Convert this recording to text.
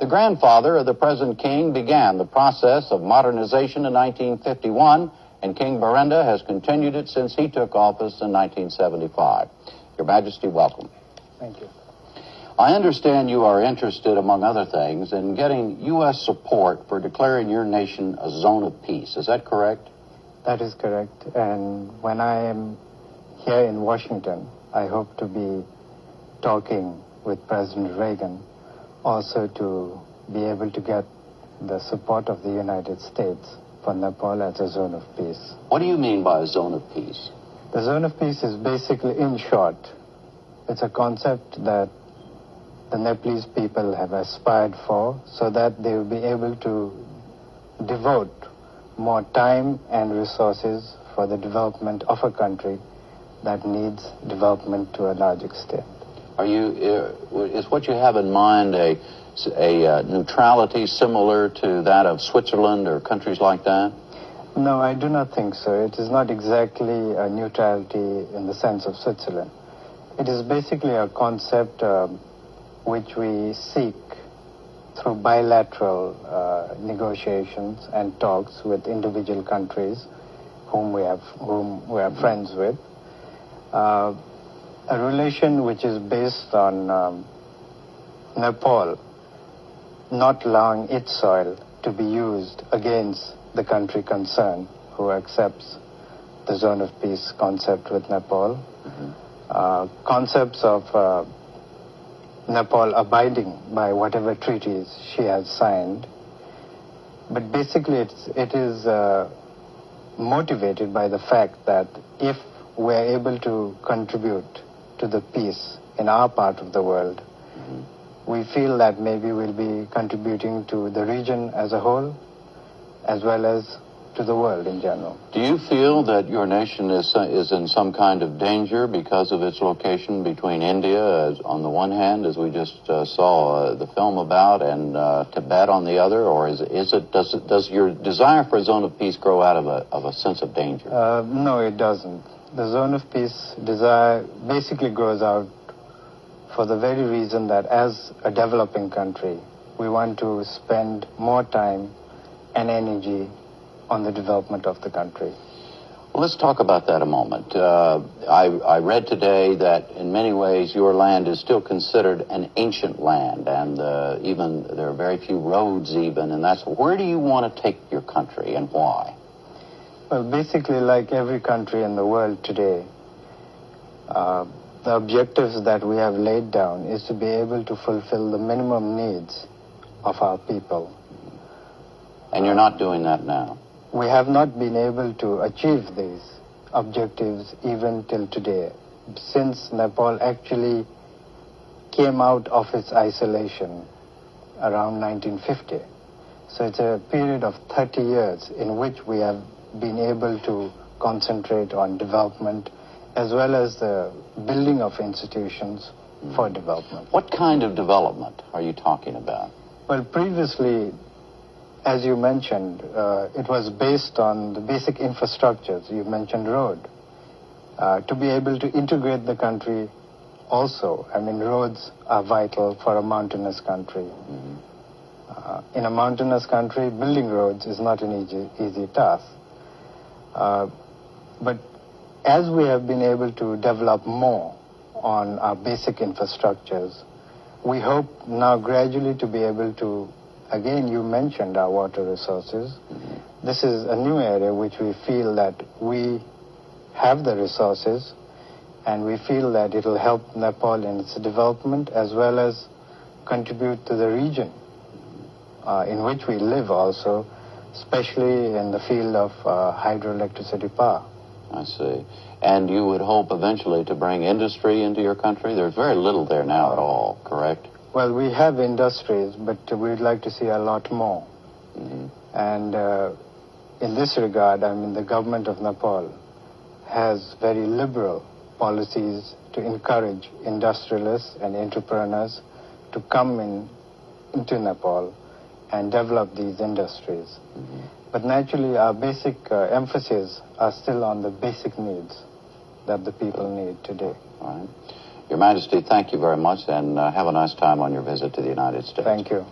The grandfather of the present king began the process of modernization in 1951, and King Birendra has continued it since he took office in 1975. Your Majesty, welcome. Thank you. I understand you are interested, among other things, in getting U.S. support for declaring your nation a zone of peace. Is that correct? That is correct. And when I am here in Washington, I hope to be talking with President Reagan also to be able to get the support of the United States for Nepal as a zone of peace. What do you mean by a zone of peace? The zone of peace is basically, in short, it's a concept that the Nepalese people have aspired for so that they will be able to devote more time and resources for the development of a country that needs development to a large extent. Is what you have in mind a neutrality similar to that of Switzerland or countries like that? No, I do not think so. It is not exactly a neutrality in the sense of Switzerland. It is basically a concept which we seek through bilateral negotiations and talks with individual countries whom we are friends with. A relation which is based on Nepal not allowing its soil to be used against the country concerned who accepts the zone of peace concept with Nepal. Concepts of Nepal abiding by whatever treaties she has signed. But basically it is motivated by the fact that if we are able to contribute to the peace in our part of the world, we feel that maybe we'll be contributing to the region as a whole, as well as to the world in general. Do you feel that your nation is in some kind of danger because of its location between India, on the one hand, as we just saw the film about, and Tibet on the other, or does your desire for a zone of peace grow out of a sense of danger? No, it doesn't. The zone of peace desire basically grows out for the very reason that as a developing country, we want to spend more time and energy on the development of the country. Well, let's talk about that a moment. I read today that in many ways your land is still considered an ancient land, and even there are very few roads even, and that's where do you want to take your country and why? Well, basically, like every country in the world today, the objectives that we have laid down is to be able to fulfill the minimum needs of our people. And you're not doing that now? We have not been able to achieve these objectives even till today, since Nepal actually came out of its isolation around 1950. So it's a period of 30 years in which we have been able to concentrate on development as well as the building of institutions for development. What kind of development are you talking about? Well, previously, as you mentioned, it was based on the basic infrastructures. You mentioned road. To be able to integrate the country also, I mean, roads are vital for a mountainous country. In a mountainous country, building roads is not an easy task. But as we have been able to develop more on our basic infrastructures, we hope now gradually to be able to, again, you mentioned our water resources. This is a new area which we feel that we have the resources, and we feel that it will help Nepal in its development as well as contribute to the region in which we live also, especially in the field of hydroelectricity power. I see. And you would hope eventually to bring industry into your country? There's very little there now at all, correct? Well, we have industries, but we'd like to see a lot more. And in this regard, I mean, the government of Nepal has very liberal policies to encourage industrialists and entrepreneurs to come into Nepal and develop these industries. But naturally, our basic emphasis are still on the basic needs that the people need today. All right. Your Majesty, thank you very much, and have a nice time on your visit to the United States. Thank you.